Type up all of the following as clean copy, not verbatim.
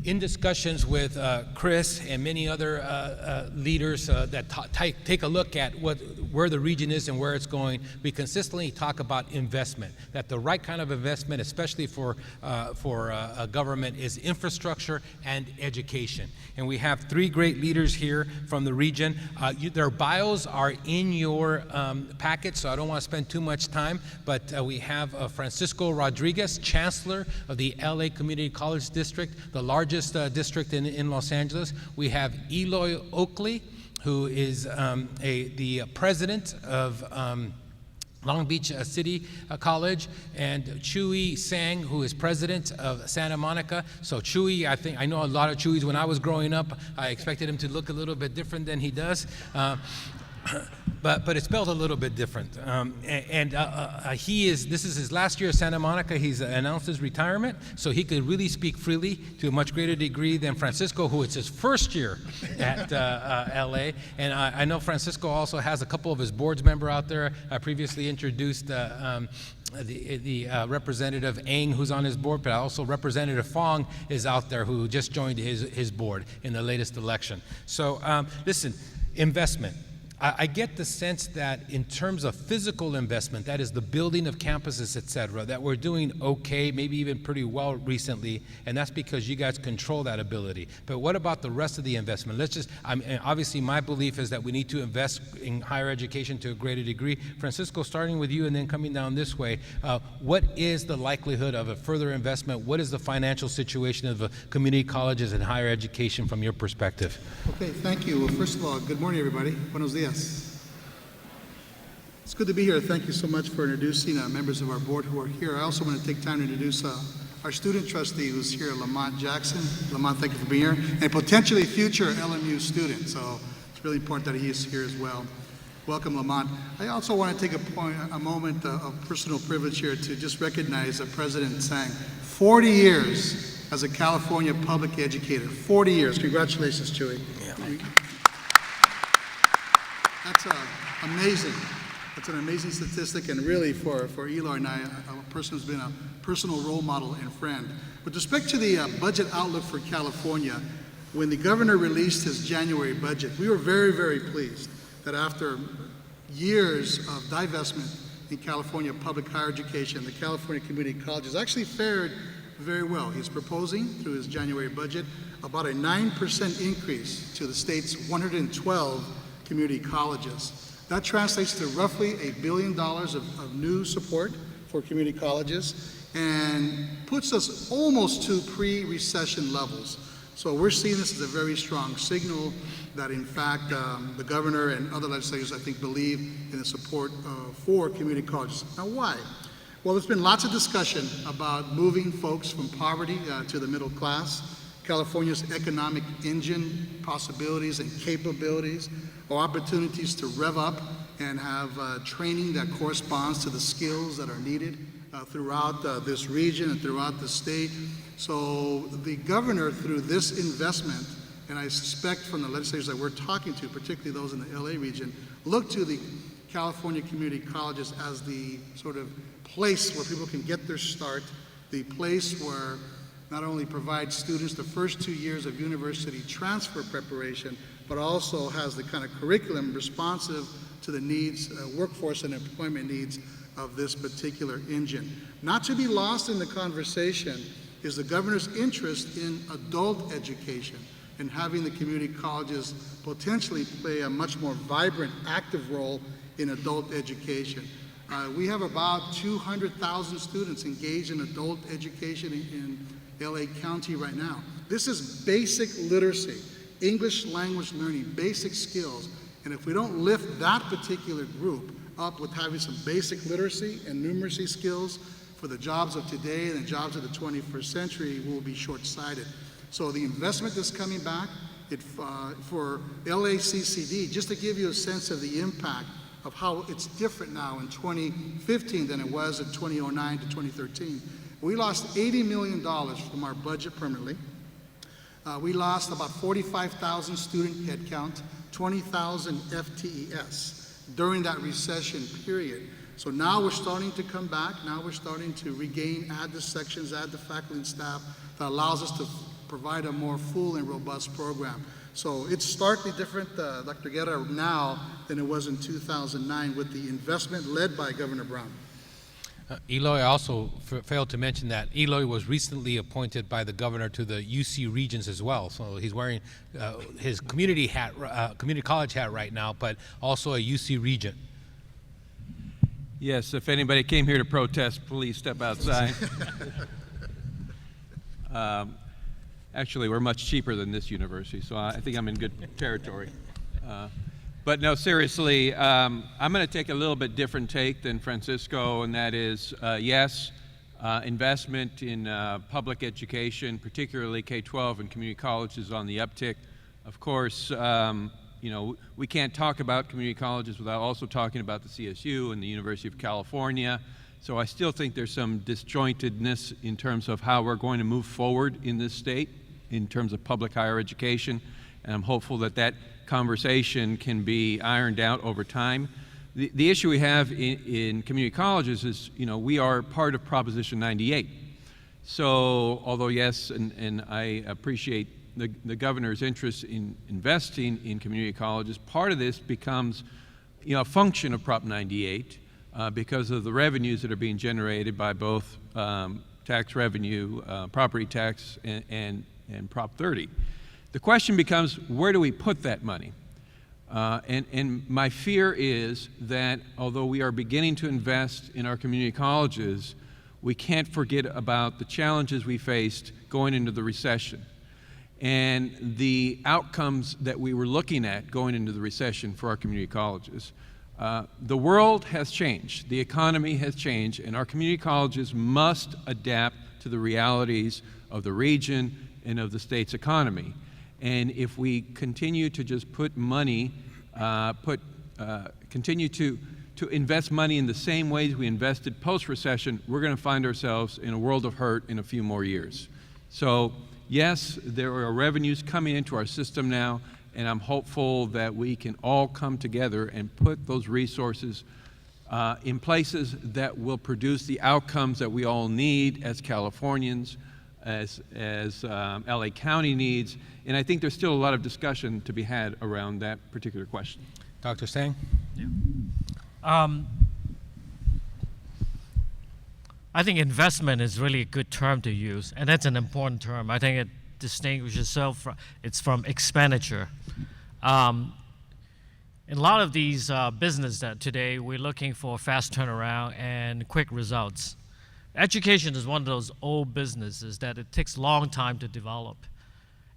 in discussions with Chris and many other leaders that take a look at where the region is and where it's going, we consistently talk about investment, that the right kind of investment, especially for a government, is infrastructure and education. And we have three great leaders here from the region. Their bios are in your packet, so I don't want to spend too much time, but we have Francisco Rodriguez, Chancellor of the LA Community College District, the largest district in Los Angeles. We have Eloy Oakley, who is the president of Long Beach City College, and Chui Tsang, who is president of Santa Monica. So Chui, I know a lot of Chuis. When I was growing up, I expected him to look a little bit different than he does. But it's spelled a little bit different. This is his last year at Santa Monica. He's announced his retirement, so he could really speak freely to a much greater degree than Francisco, who it's his first year at LA. And I know Francisco also has a couple of his boards member out there. I previously introduced the Representative Ang, who's on his board, but also Representative Fong is out there, who just joined his board in the latest election. So listen, investment. I get the sense that in terms of physical investment, that is the building of campuses, et cetera, that we're doing okay, maybe even pretty well recently, and that's because you guys control that ability. But what about the rest of the investment? Obviously my belief is that we need to invest in higher education to a greater degree. Francisco, starting with you and then coming down this way, what is the likelihood of a further investment? What is the financial situation of community colleges and higher education from your perspective? Okay, thank you. Well, first of all, good morning, everybody. Buenos dias. It's good to be here. Thank you so much for introducing members of our board who are here. I also want to take time to introduce our student trustee who's here, Lamont Jackson. Lamont, thank you for being here. And potentially future LMU student, so it's really important that he is here as well. Welcome, Lamont. I also want to take a moment of personal privilege here to just recognize President Tsang. 40 years as a California public educator. 40 years. Congratulations, Chui. Yeah. That's amazing. That's an amazing statistic, and really for Eloy and I, a person who's been a personal role model and friend. With respect to the budget outlook for California, when the governor released his January budget, we were very, very pleased that after years of divestment in California public higher education, the California community colleges actually fared very well. He's proposing through his January budget about a 9% increase to the state's 112 community colleges. That translates to roughly $1 billion of new support for community colleges and puts us almost to pre-recession levels. So we're seeing this as a very strong signal that in fact the governor and other legislators, I think, believe in the support for community colleges. Now why? Well, there's been lots of discussion about moving folks from poverty to the middle class. California's economic engine possibilities and capabilities, or opportunities to rev up and have training that corresponds to the skills that are needed throughout this region and throughout the state. So the governor, through this investment, and I suspect from the legislators that we're talking to, particularly those in the LA region, look to the California community colleges as the sort of place where people can get their start, the place where not only provides students the first 2 years of university transfer preparation, but also has the kind of curriculum responsive to the needs, workforce and employment needs of this particular engine. Not to be lost in the conversation is the governor's interest in adult education and having the community colleges potentially play a much more vibrant, active role in adult education. We have about 200,000 students engaged in adult education in LA County right now. This is basic literacy, English language learning, basic skills. And if we don't lift that particular group up with having some basic literacy and numeracy skills for the jobs of today and the jobs of the 21st century, we'll be short-sighted. So the investment that's coming back for LACCD, just to give you a sense of the impact of how it's different now in 2015 than it was in 2009 to 2013. We lost $80 million from our budget permanently. We lost about 45,000 student headcount, 20,000 FTES during that recession period. So now we're starting to come back. Now we're starting to regain, add the sections, add the faculty and staff that allows us to provide a more full and robust program. So it's starkly different, Dr. Guerra, now than it was in 2009 with the investment led by Governor Brown. Eloy also failed to mention that Eloy was recently appointed by the governor to the UC regions as well. So he's wearing his community hat, community college hat right now, but also a UC regent. Yes, if anybody came here to protest, please step outside. Actually, we're much cheaper than this university, so I think I'm in good territory. But no, seriously, I'm going to take a little bit different take than Francisco, and that is, yes, investment in public education, particularly K-12 and community colleges, on the uptick. Of course, you know, we can't talk about community colleges without also talking about the CSU and the University of California. So I still think there's some disjointedness in terms of how we're going to move forward in this state in terms of public higher education, and I'm hopeful that that conversation can be ironed out over time. The issue we have in community colleges is, you know, we are part of Proposition 98. So although yes, and I appreciate the governor's interest in investing in community colleges, part of this becomes, you know, a function of Prop 98 because of the revenues that are being generated by both tax revenue, property tax, and Prop 30. The question becomes, where do we put that money? And my fear is that although we are beginning to invest in our community colleges, we can't forget about the challenges we faced going into the recession and the outcomes that we were looking at going into the recession for our community colleges. The world has changed, the economy has changed, and our community colleges must adapt to the realities of the region and of the state's economy. And if we continue to just put money, continue to invest money in the same ways we invested post-recession, we're going to find ourselves in a world of hurt in a few more years. So yes, there are revenues coming into our system now, and I'm hopeful that we can all come together and put those resources in places that will produce the outcomes that we all need as Californians, as LA County needs, and I think there's still a lot of discussion to be had around that particular question. Dr. Tsang? Yeah. I think investment is really a good term to use, and that's an important term. I think it distinguishes itself from expenditure. In a lot of these businesses that today we're looking for fast turnaround and quick results. Education is one of those old businesses that it takes a long time to develop.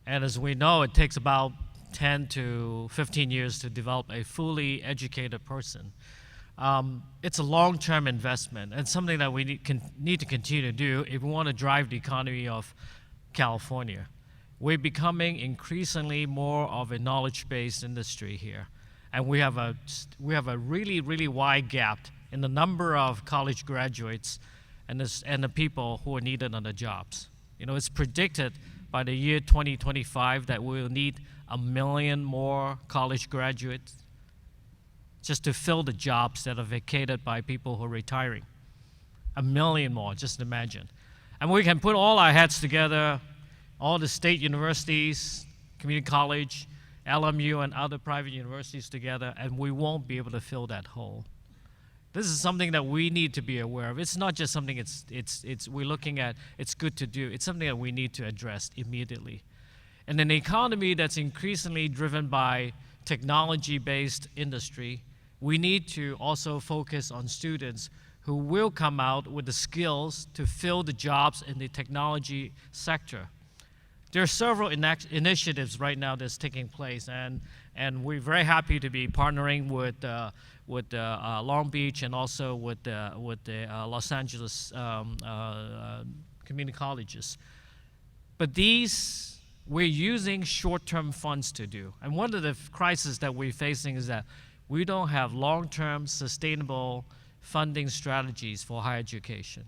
And as we know, it takes about 10 to 15 years to develop a fully educated person. It's a long-term investment and something that we need to continue to do if we want to drive the economy of California. We're becoming increasingly more of a knowledge-based industry here. And we have a really, really wide gap in the number of college graduates and the people who are needed on the jobs. You know, it's predicted by the year 2025 that we'll need 1 million more college graduates just to fill the jobs that are vacated by people who are retiring. 1 million more, just imagine. And we can put all our heads together, all the state universities, community college, LMU, and other private universities together, and we won't be able to fill that hole. This is something that we need to be aware of. It's not just something we're looking at, it's good to do. It's something that we need to address immediately. In an economy that's increasingly driven by technology-based industry, we need to also focus on students who will come out with the skills to fill the jobs in the technology sector. There are several initiatives right now that's taking place, and we're very happy to be partnering with Long Beach and also with the Los Angeles community colleges. But these, we're using short-term funds to do. And one of the crises that we're facing is that we don't have long-term sustainable funding strategies for higher education.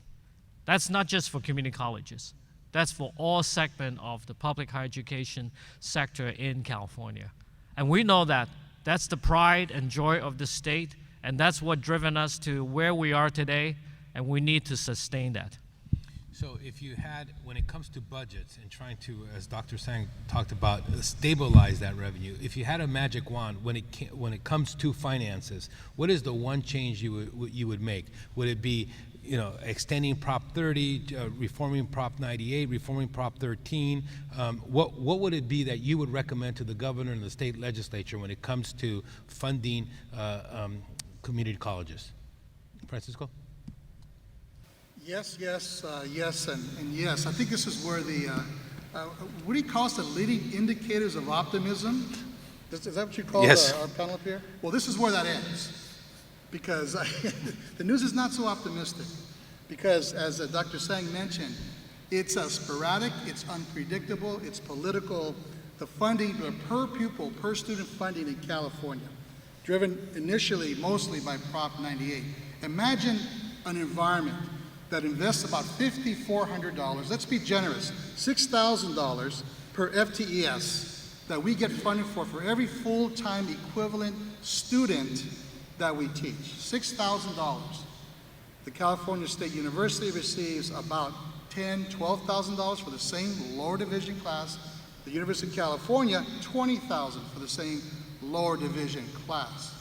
That's not just for community colleges. That's for all segments of the public higher education sector in California. And we know that that's the pride and joy of the state, and that's what driven us to where we are today, and we need to sustain that. So if you had, when it comes to budgets and trying to, as Dr. Tsang talked about, stabilize that revenue, if you had a magic wand when it comes to finances, what is the one change you would make? Would it be, extending Prop 30, reforming Prop 98, reforming Prop 13? What would it be that you would recommend to the governor and the state legislature when it comes to funding community colleges? Francisco? Yes, yes, and yes. I think this is where the, what do you call it, the leading indicators of optimism? Is that what you call Yes. Our panel up here? Well, this is where that ends. Because the news is not so optimistic. Because as Dr. Tsang mentioned, it's sporadic, it's unpredictable, it's political. The funding, the per pupil, per student funding in California, driven initially mostly by Prop 98. Imagine an environment that invests about $5,400, let's be generous, $6,000 per FTES that we get funded for every full-time equivalent student that we teach, $6,000. The California State University receives about $10,000, $12,000 for the same lower division class. The University of California, $20,000 for the same lower division class.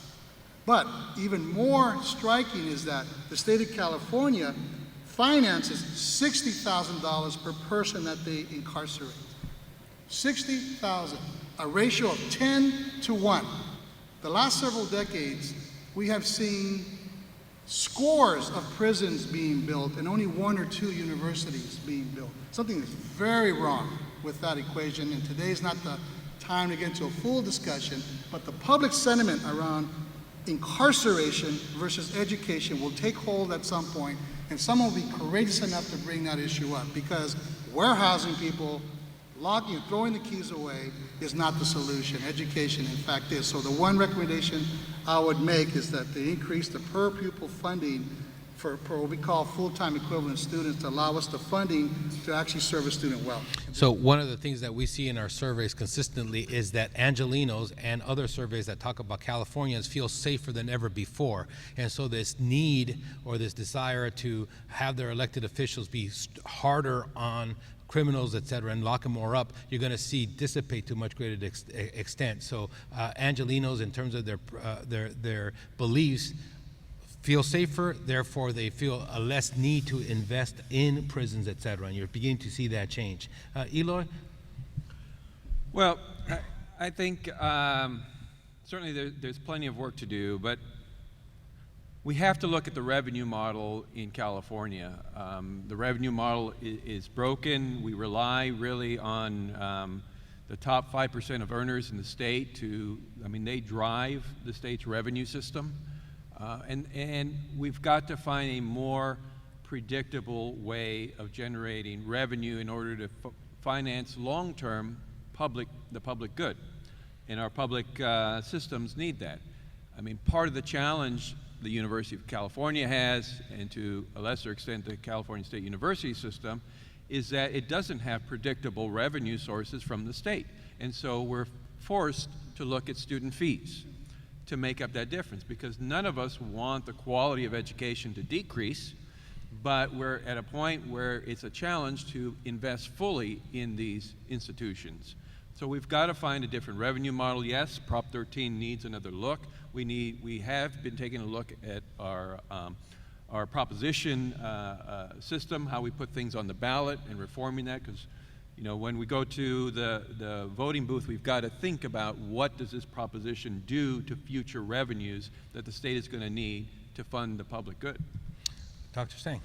But even more striking is that the state of California finances $60,000 per person that they incarcerate. $60,000, a ratio of 10 to 1. The last several decades, we have seen scores of prisons being built and only 1 or 2 universities being built. Something is very wrong with that equation, and today is not the time to get into a full discussion, but the public sentiment around incarceration versus education will take hold at some point, and someone will be courageous enough to bring that issue up, because warehousing people, locking, throwing the keys away is not the solution. Education, in fact, is. So the one recommendation I would make is that they increase the per pupil funding for what we call full-time equivalent students to allow us the funding to actually serve a student well. So one of the things that we see in our surveys consistently is that Angelinos and other surveys that talk about Californians feel safer than ever before. And so this need or this desire to have their elected officials be harder on criminals, et cetera, and lock them more up, you're going to see dissipate to much greater extent. So Angelinos, in terms of their beliefs, feel safer, therefore they feel a less need to invest in prisons, et cetera, and you're beginning to see that change. Eloy? Well, I think certainly there's plenty of work to do, but we have to look at the revenue model in California. The revenue model is broken. We rely really on the top 5% of earners in the state they drive the state's revenue system. And we've got to find a more predictable way of generating revenue in order to finance long-term the public good. And our public systems need that. Part of the challenge the University of California has, and to a lesser extent the California State University system, is that it doesn't have predictable revenue sources from the state. And so we're forced to look at student fees to make up that difference, because none of us want the quality of education to decrease, but we're at a point where it's a challenge to invest fully in these institutions. So we've got to find a different revenue model. Yes, Prop 13 needs another look. We have been taking a look at our proposition system, how we put things on the ballot and reforming that, because when we go to the voting booth, we've got to think about what does this proposition do to future revenues that the state is going to need to fund the public good. Dr. Tsang?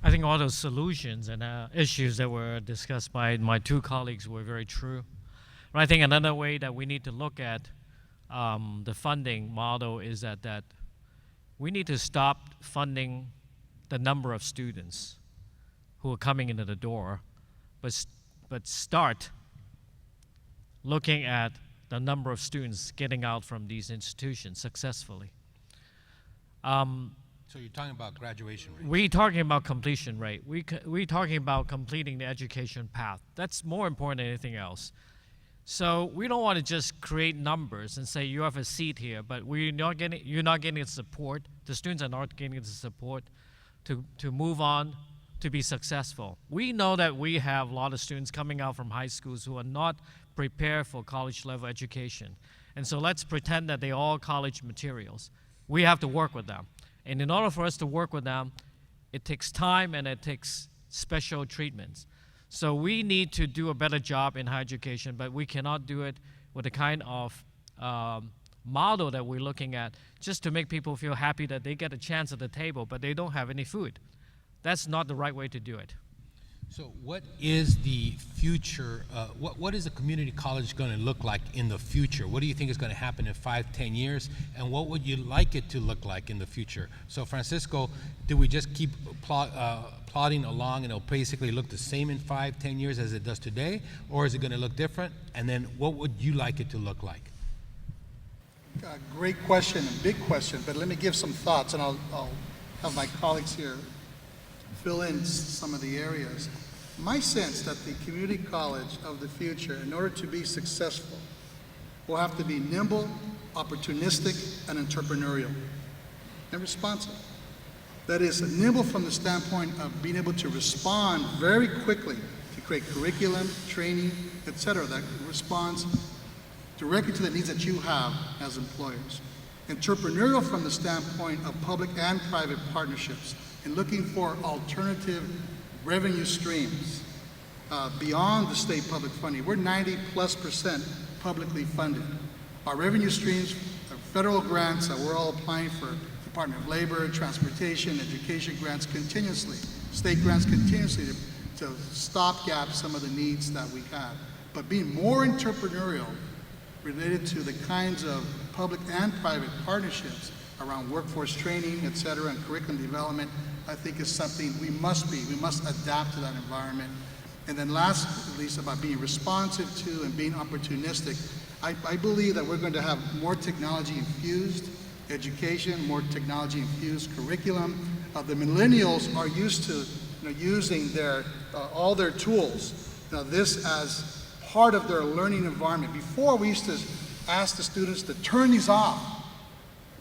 I think all those solutions and issues that were discussed by my two colleagues were very true. And I think another way that we need to look at the funding model is that we need to stop funding the number of students who are coming into the door, but start looking at the number of students getting out from these institutions successfully. So you're talking about graduation rate? We're talking about completion rate. We're talking about completing the education path. That's more important than anything else. So we don't want to just create numbers and say you have a seat here, but you're not getting the support. The students are not getting the support to move on to be successful. We know that we have a lot of students coming out from high schools who are not prepared for college level education. And so let's pretend that they're all college materials. We have to work with them. And in order for us to work with them, it takes time and it takes special treatments. So we need to do a better job in higher education, but we cannot do it with the kind of model that we're looking at just to make people feel happy that they get a chance at the table, but they don't have any food. That's not the right way to do it. So what is the future, what is a community college going to look like in the future? What do you think is going to happen in 5-10 years? And what would you like it to look like in the future? So Francisco, do we just keep plodding along and it'll basically look the same in 5-10 years as it does today? Or is it going to look different? And then what would you like it to look like? Great question and big question, but let me give some thoughts, and I'll have my colleagues here fill in some of the areas. My sense that the community college of the future, in order to be successful, will have to be nimble, opportunistic, and entrepreneurial, and responsive. That is, nimble from the standpoint of being able to respond very quickly to create curriculum, training, etc., that responds directly to the needs that you have as employers. Entrepreneurial from the standpoint of public and private partnerships and looking for alternative revenue streams beyond the state public funding. We're 90+% publicly funded. Our revenue streams are federal grants that we're all applying for, Department of Labor, transportation, education grants continuously, state grants continuously to stopgap some of the needs that we have. But being more entrepreneurial related to the kinds of public and private partnerships around workforce training, et cetera, and curriculum development, I think is something we must adapt to that environment. And then last but not least, about being responsive to and being opportunistic, I believe that we're going to have more technology-infused education, more technology-infused curriculum. The millennials are used to using all their tools, this as part of their learning environment. Before, we used to ask the students to turn these off,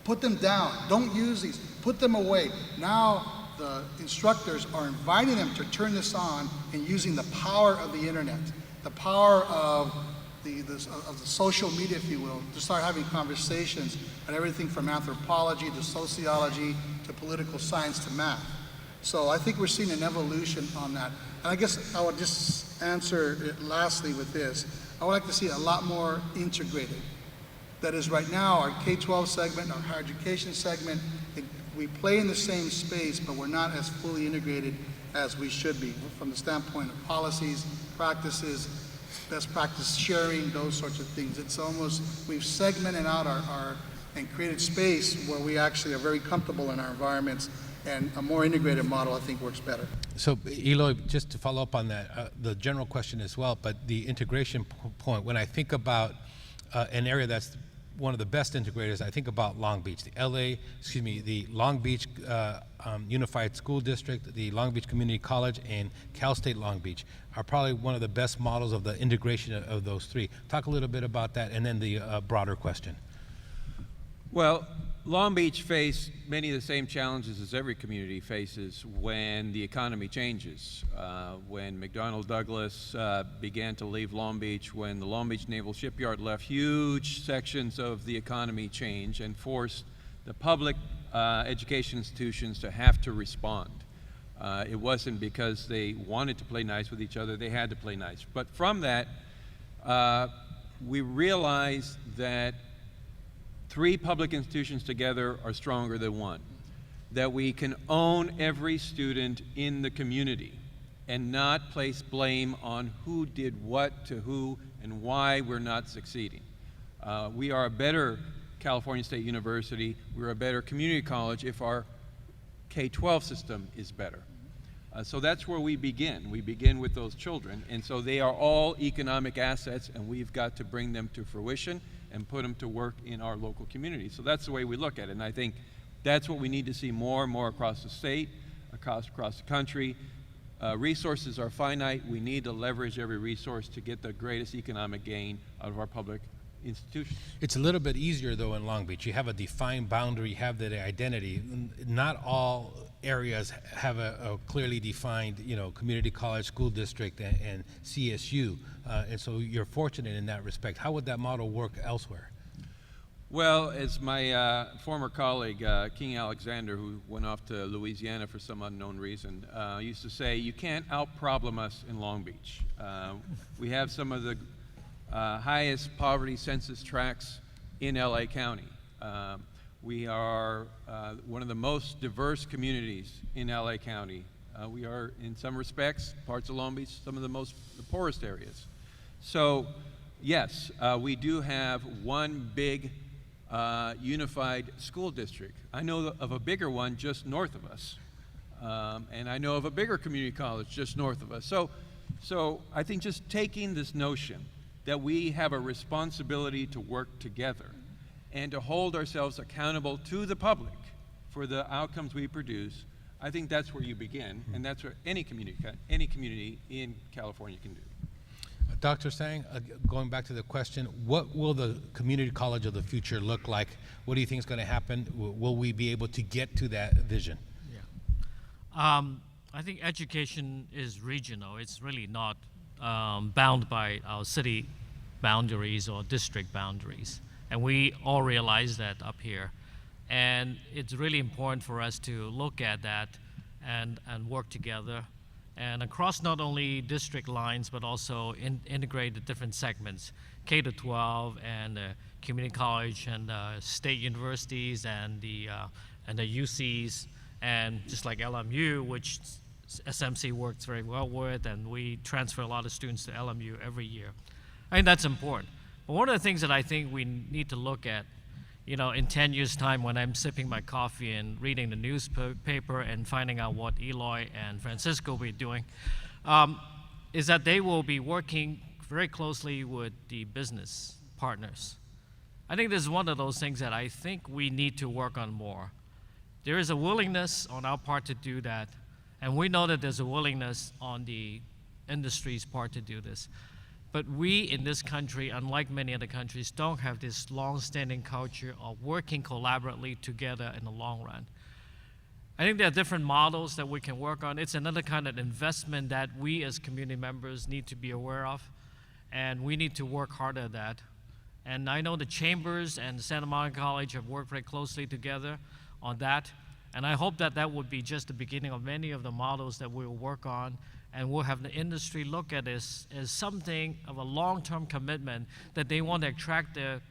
put them down, don't use these, put them away. Now the instructors are inviting them to turn this on and using the power of the internet, the power of the social media, if you will, to start having conversations on everything from anthropology to sociology to political science to math. So I think we're seeing an evolution on that. And I guess I would just answer it lastly with this. I would like to see a lot more integrated. That is, right now, our K-12 segment, our higher education segment, we play in the same space, but we're not as fully integrated as we should be from the standpoint of policies, practices, best practice sharing, those sorts of things. It's almost, we've segmented out and created space where we actually are very comfortable in our environments, and a more integrated model, I think, works better. So, Eloy, just to follow up on that, the general question as well, but the integration point, when I think about an area that's one of the best integrators, I think about Long Beach, the Long Beach Unified School District, the Long Beach Community College, and Cal State Long Beach are probably one of the best models of the integration of those three. Talk a little bit about that, and then the broader question. Well, Long Beach faced many of the same challenges as every community faces when the economy changes. When McDonnell Douglas began to leave Long Beach, when the Long Beach Naval Shipyard left, huge sections of the economy changed and forced the public education institutions to have to respond. It wasn't because they wanted to play nice with each other, they had to play nice. But from that, we realized that three public institutions together are stronger than one. That we can own every student in the community and not place blame on who did what to who and why we're not succeeding. We are a better California State University, we're a better community college if our K-12 system is better. So that's where we begin. We begin with those children, and so they are all economic assets, and we've got to bring them to fruition and put them to work in our local community. So that's the way we look at it, and I think that's what we need to see more and more across the state, across the country. Resources are finite. We need to leverage every resource to get the greatest economic gain out of our public institutions. It's a little bit easier though in Long Beach. You have a defined boundary, you have the identity. Not all areas have a clearly defined, community college, school district, and CSU. And so you're fortunate in that respect. How would that model work elsewhere? Well, as my former colleague, King Alexander, who went off to Louisiana for some unknown reason, used to say, you can't out-problem us in Long Beach. We have some of the highest poverty census tracts in LA County. We are one of the most diverse communities in LA County. We are, in some respects, parts of Long Beach, some of the poorest areas. So, yes, we do have one big unified school district. I know of a bigger one just north of us, and I know of a bigger community college just north of us. So I think just taking this notion that we have a responsibility to work together and to hold ourselves accountable to the public for the outcomes we produce, I think that's where you begin, and that's what any community in California can do. Dr. Tsang, going back to the question, what will the community college of the future look like? What do you think is going to happen? Will we be able to get to that vision? Yeah. I think education is regional. It's really not bound by our city boundaries or district boundaries. And we all realize that up here. And it's really important for us to look at that and work together. And across not only district lines, but also integrate the different segments, K-12 and community college and state universities and the UCs, and just like LMU, which SMC works very well with, and we transfer a lot of students to LMU every year. I think that's important. But one of the things that I think we need to look at, in 10 years' time when I'm sipping my coffee and reading the newspaper and finding out what Eloy and Francisco will be doing, is that they will be working very closely with the business partners. I think this is one of those things that I think we need to work on more. There is a willingness on our part to do that, and we know that there's a willingness on the industry's part to do this. But we in this country, unlike many other countries, don't have this long-standing culture of working collaboratively together in the long run. I think there are different models that we can work on. It's another kind of investment that we as community members need to be aware of, and we need to work hard at that. And I know the Chambers and Santa Monica College have worked very closely together on that, and I hope that that would be just the beginning of many of the models that we will work on, and we'll have the industry look at this as something of a long-term commitment that they want to attract their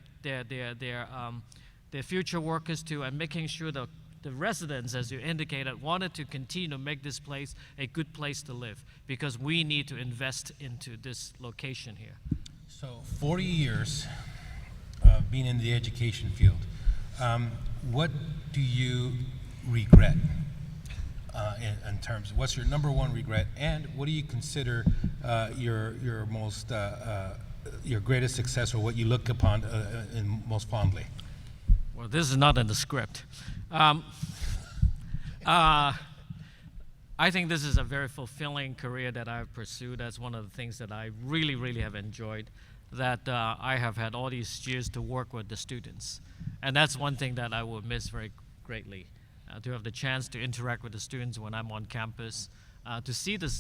future workers to, and making sure the residents, as you indicated, wanted to continue to make this place a good place to live, because we need to invest into this location here. So 40 years being in the education field, what do you regret? In terms of what's your number one regret, and what do you consider your greatest success, or what you look upon most fondly? Well, this is not in the script. I think this is a very fulfilling career that I've pursued. That's one of the things that I really, really have enjoyed, that I have had all these years to work with the students. And that's one thing that I will miss very greatly. To have the chance to interact with the students when I'm on campus, to see the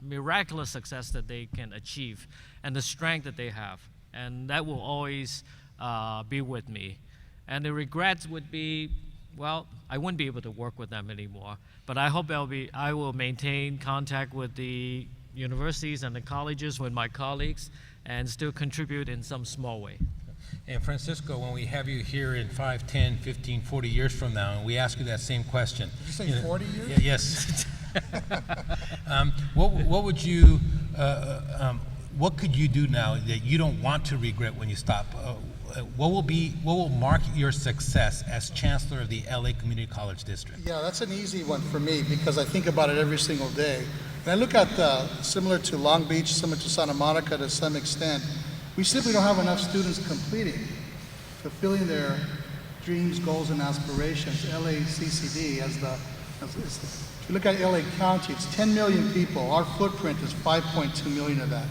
miraculous success that they can achieve and the strength that they have. And that will always be with me. And the regrets would be, well, I wouldn't be able to work with them anymore. But I hope I will maintain contact with the universities and the colleges, with my colleagues, and still contribute in some small way. And Francisco, when we have you here in 5, 10, 15, 40 years from now, and we ask you that same question. Did you say 40 years? Yeah, yes. What would you, what could you do now that you don't want to regret when you stop? What will mark your success as Chancellor of the LA Community College District? Yeah, that's an easy one for me, because I think about it every single day. And I look at, similar to Long Beach, similar to Santa Monica to some extent, we simply don't have enough students completing, fulfilling their dreams, goals, and aspirations. LACCD, if you look at LA County, it's 10 million people. Our footprint is 5.2 million of that.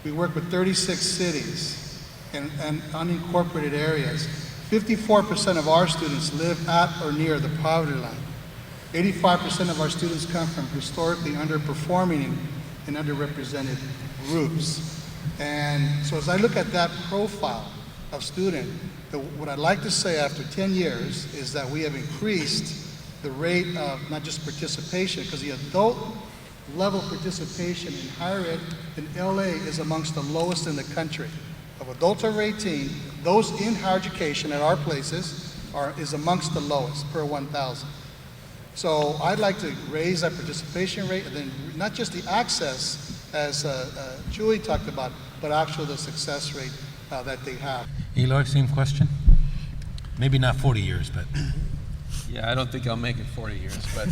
We work with 36 cities. and unincorporated areas. 54% of our students live at or near the poverty line. 85% of our students come from historically underperforming and underrepresented groups. And so as I look at that profile of student, what I'd like to say after 10 years is that we have increased the rate of not just participation, because the adult level participation in higher ed in LA is amongst the lowest in the country. Of adults over 18, those in higher education at our places is amongst the lowest per 1,000. So I'd like to raise that participation rate, and then not just the access, as Chui talked about, but actually the success rate that they have. Eloy, same question? Maybe not 40 years, but. Yeah, I don't think I'll make it 40 years, but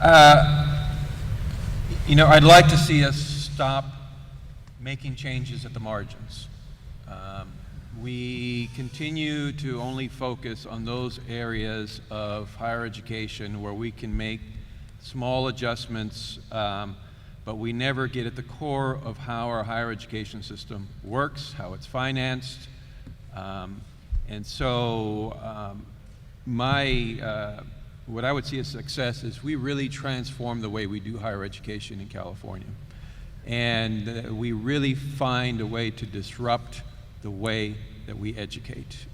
I'd like to see us stop making changes at the margins. We continue to only focus on those areas of higher education where we can make small adjustments, but we never get at the core of how our higher education system works, how it's financed. And so what I would see as success is we really transform the way we do higher education in California. And we really find a way to disrupt the way that we educate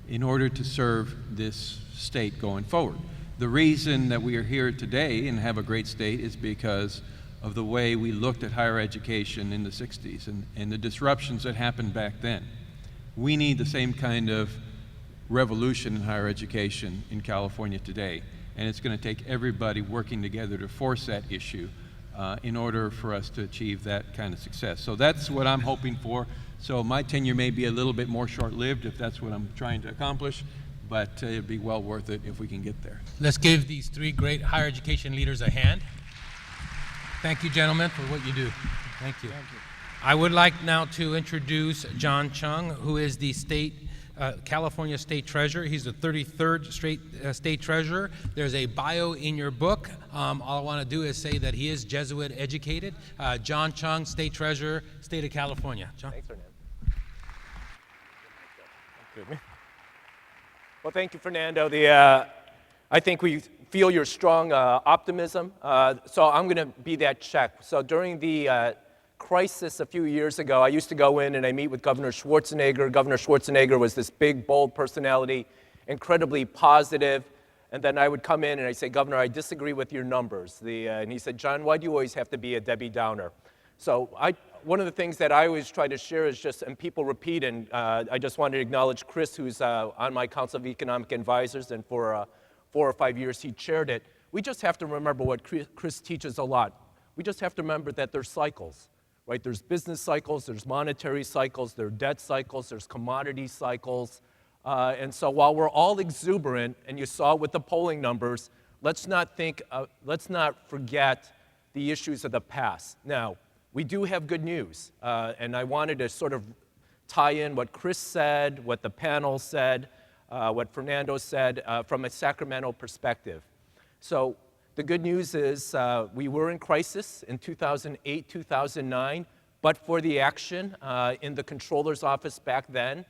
in order to serve this state going forward. The reason that we are here today and have a great state is because of the way we looked at higher education in the 60s and the disruptions that happened back then. We need the same kind of revolution in higher education in California today, and it's going to take everybody working together to force that issue in order for us to achieve that kind of success. So that's what I'm hoping for. So my tenure may be a little bit more short-lived if that's what I'm trying to accomplish, but it'd be well worth it if we can get there. Let's give these three great higher education leaders a hand. Thank you, gentlemen, for what you do. Thank you. Thank you. I would like now to introduce John Chiang, who is the California State Treasurer. He's the 33rd State Treasurer. There's a bio in your book. All I want to do is say that he is Jesuit educated. John Chiang, State Treasurer, State of California. John. Thanks, Fernando. Well, thank you, Fernando. I think we feel your strong optimism. So I'm going to be that check. So during the crisis a few years ago, I used to go in and I meet with Governor Schwarzenegger. Governor Schwarzenegger was this big, bold personality, incredibly positive. And then I would come in and I say, Governor, I disagree with your numbers. And he said, John, why do you always have to be a Debbie Downer? So one of the things that I always try to share is just, and people repeat, and I just wanted to acknowledge Chris, who's on my Council of Economic Advisors, and for 4 or 5 years he chaired it. We just have to remember what Chris teaches a lot. We just have to remember that there's cycles. Right? There's business cycles, there's monetary cycles, there's debt cycles, there's commodity cycles. And so while we're all exuberant, and you saw with the polling numbers, let's not forget the issues of the past. Now, we do have good news, and I wanted to sort of tie in what Chris said, what the panel said, what Fernando said from a Sacramento perspective. So the good news is we were in crisis in 2008, 2009, but for the action in the controller's office back then,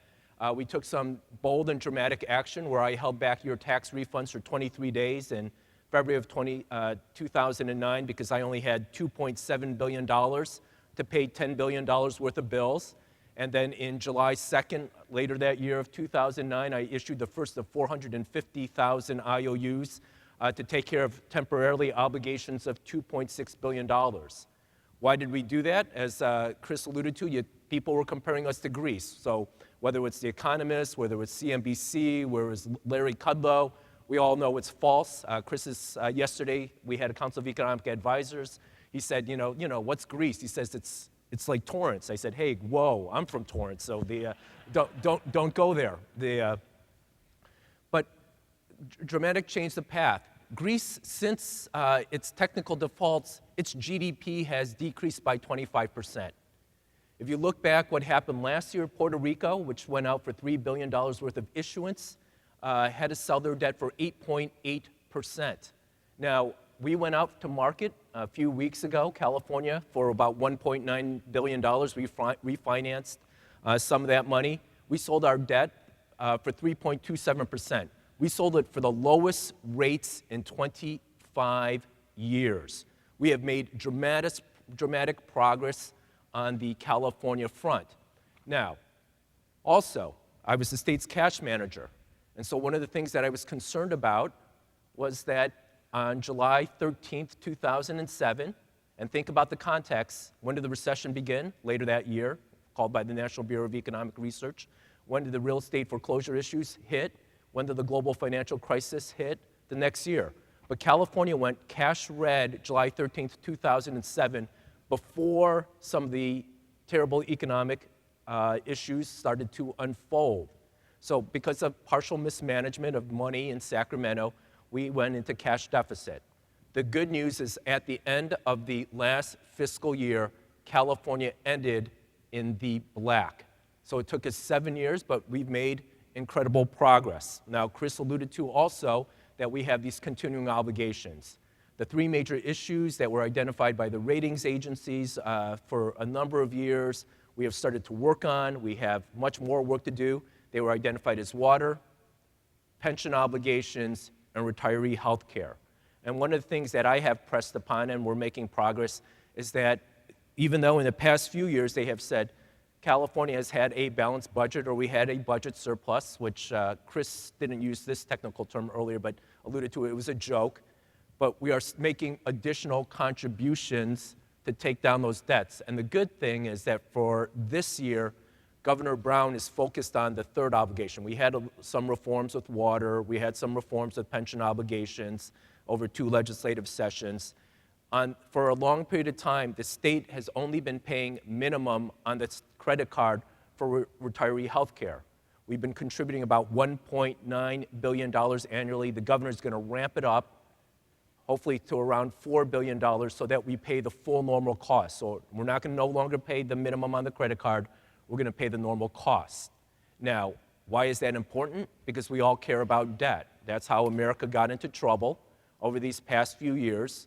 we took some bold and dramatic action where I held back your tax refunds for 23 days in February of 2009 because I only had $2.7 billion to pay $10 billion worth of bills. And then in July 2nd, later that year of 2009, I issued the first of 450,000 IOUs to take care of temporarily obligations of $2.6 billion. Why did we do that? As Chris alluded to, people were comparing us to Greece. So whether it's The Economist, whether it's CNBC, whether it's Larry Kudlow, we all know it's false. Yesterday, we had a Council of Economic Advisors. He said, what's Greece? He says, it's like Torrance. I said, hey, whoa, I'm from Torrance, so don't go there. But dramatic change the path. Greece, since its technical defaults, its GDP has decreased by 25%. If you look back what happened last year, Puerto Rico, which went out for $3 billion worth of issuance, had to sell their debt for 8.8%. Now, we went out to market a few weeks ago, California, for about $1.9 billion. We refinanced some of that money. We sold our debt for 3.27%. We sold it for the lowest rates in 25 years. We have made dramatic progress on the California front. Now, also, I was the state's cash manager. And so one of the things that I was concerned about was that on July 13th, 2007, and think about the context, when did the recession begin? Later that year, called by the National Bureau of Economic Research. When did the real estate foreclosure issues hit? When did the global financial crisis hit? The next year. But California went cash red July 13th, 2007, before some of the terrible economic issues started to unfold. So because of partial mismanagement of money in Sacramento, we went into cash deficit. The good news is at the end of the last fiscal year, California ended in the black. So it took us 7 years, but we've made incredible progress. Now, Chris alluded to also that we have these continuing obligations. The three major issues that were identified by the ratings agencies for a number of years, we have started to work on. We have much more work to do. They were identified as water, pension obligations, and retiree health care. And one of the things that I have pressed upon, and we're making progress, is that even though in the past few years they have said California has had a balanced budget, or we had a budget surplus, which Chris didn't use this technical term earlier, but alluded to it, it was a joke, but we are making additional contributions to take down those debts. And the good thing is that for this year, Governor Brown is focused on the third obligation. We had some reforms with water, we had some reforms with pension obligations over 2 legislative sessions. For a long period of time, the state has only been paying minimum on the credit card for retiree health care. We've been contributing about $1.9 billion annually. The governor's going to ramp it up, hopefully to around $4 billion, so that we pay the full normal cost. So we're not going to no longer pay the minimum on the credit card. We're going to pay the normal cost. Now, why is that important? Because we all care about debt. That's how America got into trouble over these past few years.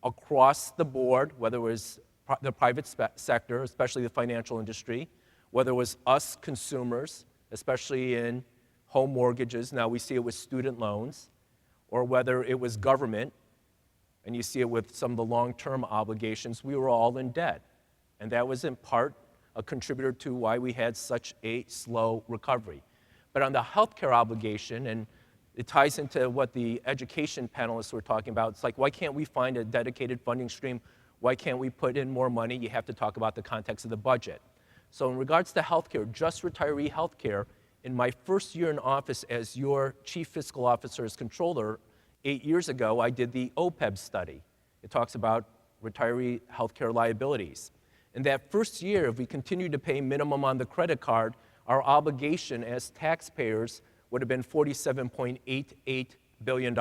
Across the board, whether it was the private sector, especially the financial industry, whether it was us consumers, especially in home mortgages, now we see it with student loans, or whether it was government, and you see it with some of the long-term obligations, we were all in debt. And that was in part a contributor to why we had such a slow recovery. But on the healthcare obligation, and it ties into what the education panelists were talking about. It's like, why can't we find a dedicated funding stream? Why can't we put in more money? You have to talk about the context of the budget. So in regards to healthcare, just retiree healthcare, in my first year in office as your chief fiscal officer as controller, 8 years ago, I did the OPEB study. It talks about retiree healthcare liabilities. In that first year, if we continued to pay minimum on the credit card, our obligation as taxpayers would have been $47.88 billion.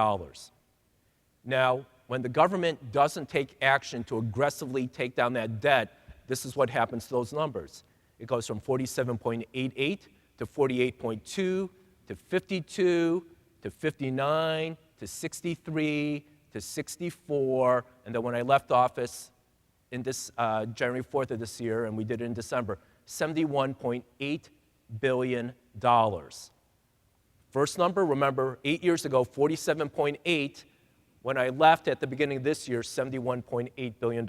Now, when the government doesn't take action to aggressively take down that debt, this is what happens to those numbers. It goes from 47.88 to 48.2 to 52 to 59 to 63 to 64, and then when I left office in this January 4th of this year, and we did it in December, $71.8 billion. First number, remember, 8 years ago, 47.8. When I left at the beginning of this year, $71.8 billion.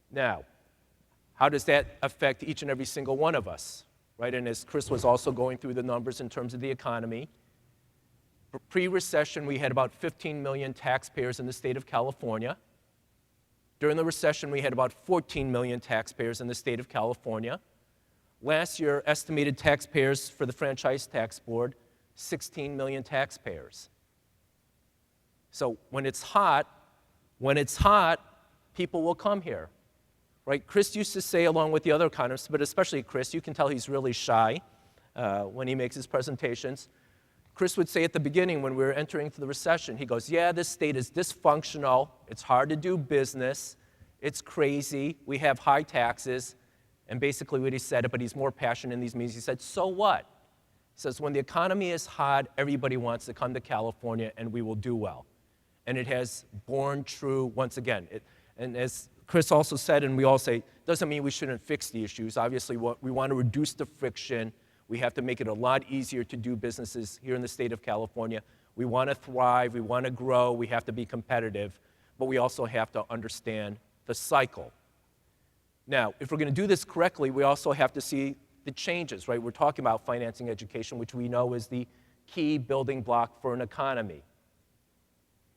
Now, how does that affect each and every single one of us, right? And as Chris was also going through the numbers in terms of the economy, pre-recession, we had about 15 million taxpayers in the state of California. During the recession, we had about 14 million taxpayers in the state of California. Last year, estimated taxpayers for the Franchise Tax Board, 16 million taxpayers. So when it's hot, people will come here, right? Chris used to say, along with the other economists, but especially Chris, you can tell he's really shy when he makes his presentations. Chris would say at the beginning when we were entering into the recession, he goes, yeah, this state is dysfunctional, it's hard to do business, it's crazy, we have high taxes. And basically what he said, but he's more passionate in these meetings, he said, so what? He says, when the economy is hot, everybody wants to come to California and we will do well. And it has borne true once again. And as Chris also said, and we all say, doesn't mean we shouldn't fix the issues. Obviously, we want to reduce the friction. We have to make it a lot easier to do businesses here in the state of California. We want to thrive. We want to grow. We have to be competitive. But we also have to understand the cycle. Now, if we're going to do this correctly, we also have to see the changes, right? We're talking about financing education, which we know is the key building block for an economy,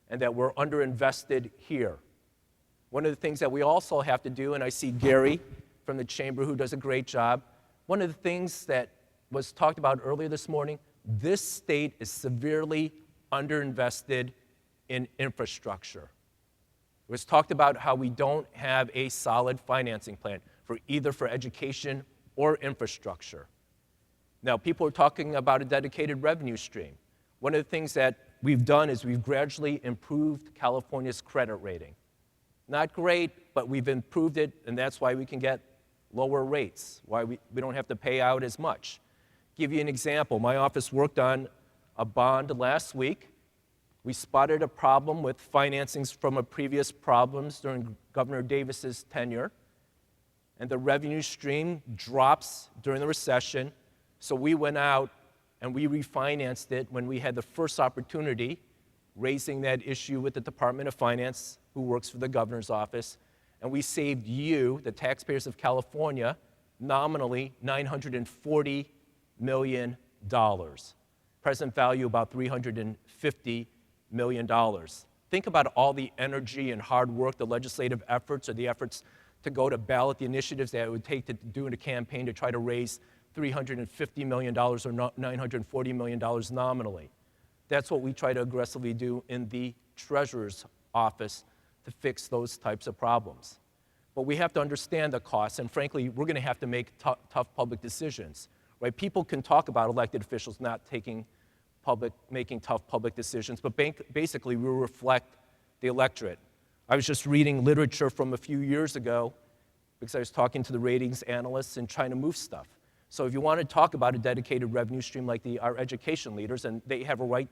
and that we're underinvested here. One of the things that we also have to do, and I see Gary from the chamber who does a great job, one of the things that was talked about earlier this morning, this state is severely underinvested in infrastructure. It was talked about how we don't have a solid financing plan for either for education or infrastructure. Now, people are talking about a dedicated revenue stream. One of the things that we've done is we've gradually improved California's credit rating. Not great, but we've improved it, and that's why we can get lower rates, why we don't have to pay out as much. Give you an example. My office worked on a bond last week. We spotted a problem with financings from a previous problems during Governor Davis's tenure, and the revenue stream drops during the recession. So we went out and we refinanced it when we had the first opportunity, raising that issue with the Department of Finance, who works for the governor's office, and we saved you, the taxpayers of California, nominally $940 million. Present value about $350 million. Think about all the energy and hard work, the legislative efforts, or the efforts to go to ballot, the initiatives that it would take to do in a campaign to try to raise $350 million or $940 million nominally. That's what we try to aggressively do in the Treasurer's office to fix those types of problems. But we have to understand the costs, and frankly, we're going to have to make tough public decisions. Right? People can talk about elected officials not making tough public decisions, but basically we reflect the electorate. I was just reading literature from a few years ago because I was talking to the ratings analysts and trying to move stuff. So if you want to talk about a dedicated revenue stream like our education leaders, and they have a right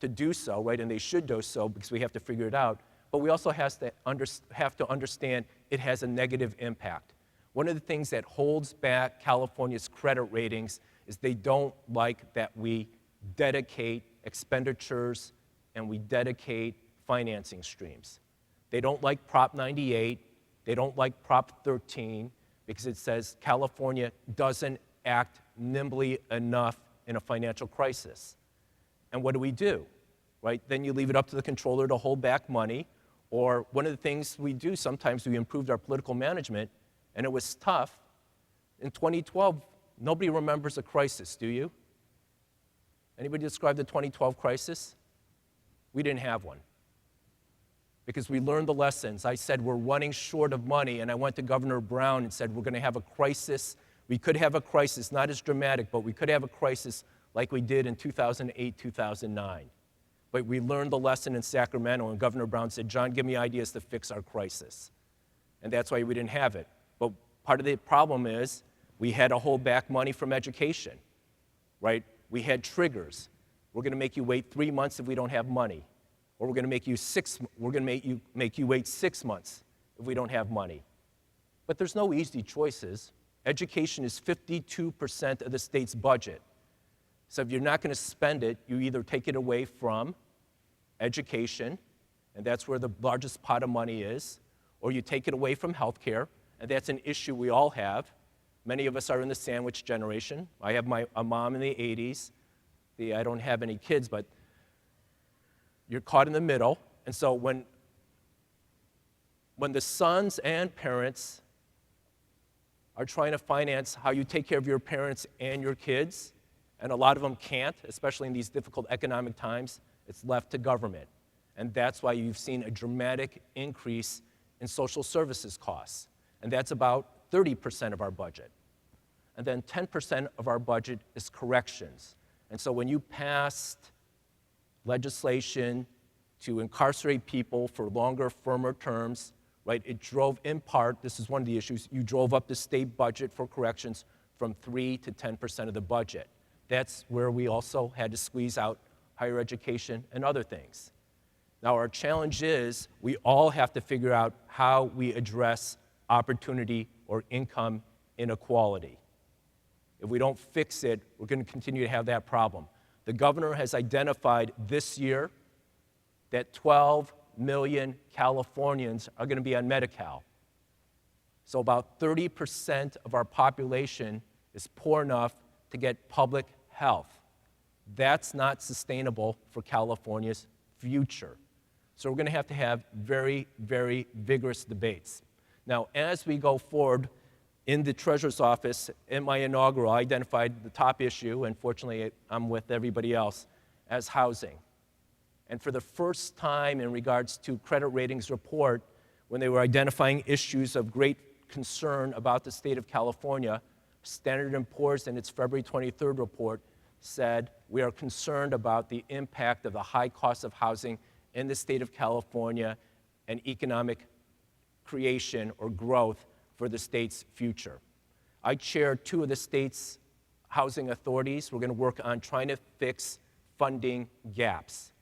to do so, right, and they should do so because we have to figure it out, but we also have to understand it has a negative impact. One of the things that holds back California's credit ratings is they don't like that we dedicate expenditures and we dedicate financing streams. They don't like Prop 98, they don't like Prop 13, because it says California doesn't act nimbly enough in a financial crisis. And what do? Right? Then you leave it up to the controller to hold back money, or one of the things we do, sometimes we improved our political management, and it was tough. In 2012, nobody remembers a crisis, do you? Anybody describe the 2012 crisis? We didn't have one. Because we learned the lessons. I said we're running short of money, and I went to Governor Brown and said we're going to have a crisis. We could have a crisis, not as dramatic, but we could have a crisis like we did in 2008, 2009. But we learned the lesson in Sacramento, and Governor Brown said, John, give me ideas to fix our crisis. And that's why we didn't have it. But part of the problem is we had to hold back money from education, right? We had triggers. We're going to make you wait 3 months if we don't have money. Or we're going to make you make you wait 6 months if we don't have money. But there's no easy choices. Education is 52% of the state's budget. So if you're not going to spend it, you either take it away from education, and that's where the largest pot of money is, or you take it away from healthcare, and that's an issue we all have. Many of us are in the sandwich generation. I have a mom in the 80s. I don't have any kids, but you're caught in the middle. And so when the sons and parents are trying to finance how you take care of your parents and your kids, and a lot of them can't, especially in these difficult economic times, it's left to government. And that's why you've seen a dramatic increase in social services costs. And that's about 30% of our budget. And then 10% of our budget is corrections. And so when you passed legislation to incarcerate people for longer, firmer terms, right, it drove, in part, this is one of the issues, you drove up the state budget for corrections from 3 to 10% of the budget. That's where we also had to squeeze out higher education and other things. Now, our challenge is we all have to figure out how we address opportunity or income inequality. If we don't fix it, we're going to continue to have that problem. The governor has identified this year that 12 million Californians are going to be on Medi-Cal. So about 30% of our population is poor enough to get public health. That's not sustainable for California's future. So we're going to have very, very vigorous debates. Now, as we go forward in the Treasurer's Office, in my inaugural, I identified the top issue, and fortunately I'm with everybody else, as housing. And for the first time in regards to credit ratings report, when they were identifying issues of great concern about the state of California, Standard & Poor's in its February 23rd report said, we are concerned about the impact of the high cost of housing in the state of California and economic creation or growth for the state's future. I chair two of the state's housing authorities. We're going to work on trying to fix funding gaps.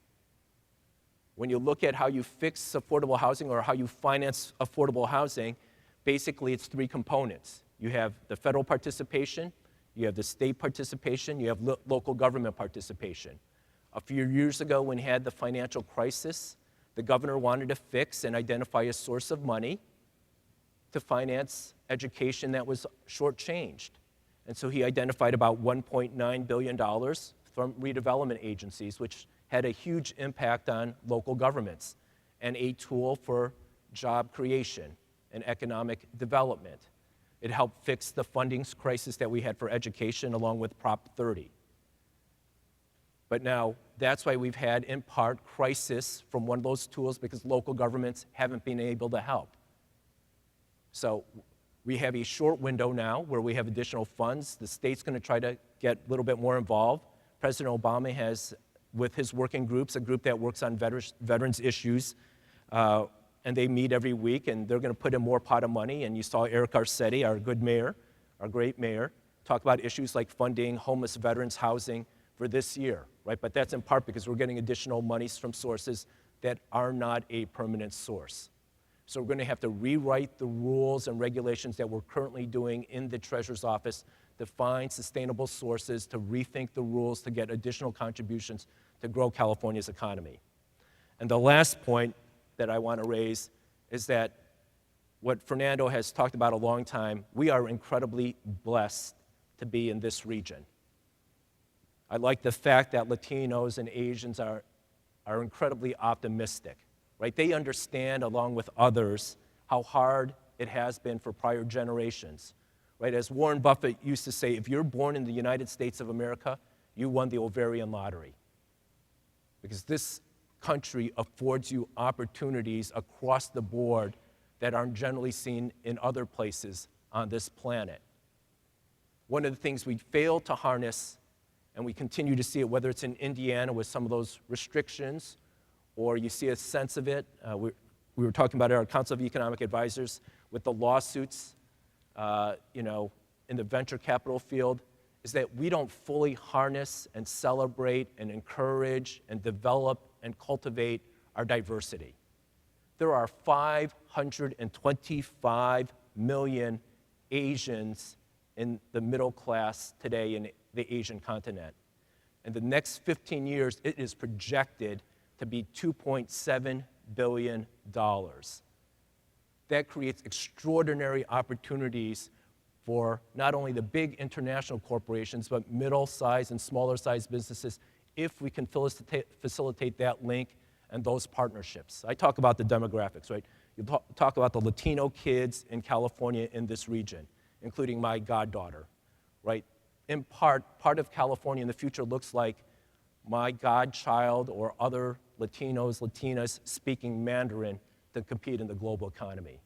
When you look at how you fix affordable housing or how you finance affordable housing, basically it's three components. You have the federal participation, you have the state participation, you have local government participation. A few years ago when we had the financial crisis, the governor wanted to fix and identify a source of money to finance education that was shortchanged. And so he identified about $1.9 billion from redevelopment agencies, which had a huge impact on local governments, and a tool for job creation and economic development. It helped fix the funding crisis that we had for education along with Prop 30. But now, that's why we've had, in part, crisis from one of those tools because local governments haven't been able to help. So we have a short window now where we have additional funds. The state's going to try to get a little bit more involved. President Obama has, with his working groups, a group that works on veterans issues, and they meet every week, and they're going to put in more pot of money. And you saw Eric Garcetti, our good mayor, our great mayor, talk about issues like funding homeless veterans housing for this year, right? But that's in part because we're getting additional monies from sources that are not a permanent source. So we're going to have to rewrite the rules and regulations that we're currently doing in the Treasurer's Office to find sustainable sources, to rethink the rules, to get additional contributions to grow California's economy. And the last point that I want to raise is that what Fernando has talked about a long time, we are incredibly blessed to be in this region. I like the fact that Latinos and Asians are incredibly optimistic, right? They understand, along with others, how hard it has been for prior generations, right? As Warren Buffett used to say, if you're born in the United States of America, you won the ovarian lottery. Because this country affords you opportunities across the board that aren't generally seen in other places on this planet. One of the things we fail to harness, and we continue to see it, whether it's in Indiana with some of those restrictions, or you see a sense of it. We were talking about our Council of Economic Advisors with the lawsuits, in the venture capital field, is that we don't fully harness and celebrate and encourage and develop and cultivate our diversity. There are 525 million Asians in the middle class today in the Asian continent. In the next 15 years, it is projected to be $2.7 billion. That creates extraordinary opportunities for not only the big international corporations, but middle-sized and smaller-sized businesses if we can facilitate that link and those partnerships. I talk about the demographics, right? You talk about the Latino kids in California in this region, including my goddaughter, right? In part of California in the future looks like my godchild or other Latinos, Latinas speaking Mandarin to compete in the global economy.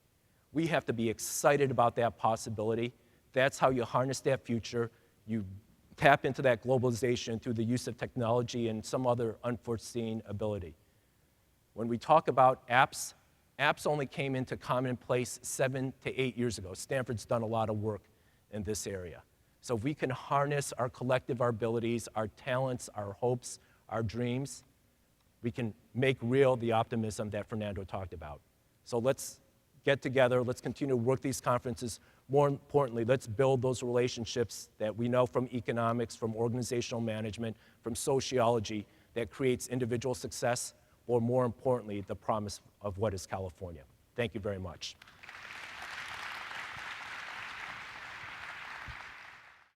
We have to be excited about that possibility. That's how you harness that future. You tap into that globalization through the use of technology and some other unforeseen ability. When we talk about apps, apps only came into commonplace 7 to 8 years ago. Stanford's done a lot of work in this area. So if we can harness our collective abilities, our talents, our hopes, our dreams, we can make real the optimism that Fernando talked about. So let's get together, let's continue to work these conferences. More importantly, let's build those relationships that we know from economics, from organizational management, from sociology, that creates individual success, or more importantly, the promise of what is California. Thank you very much.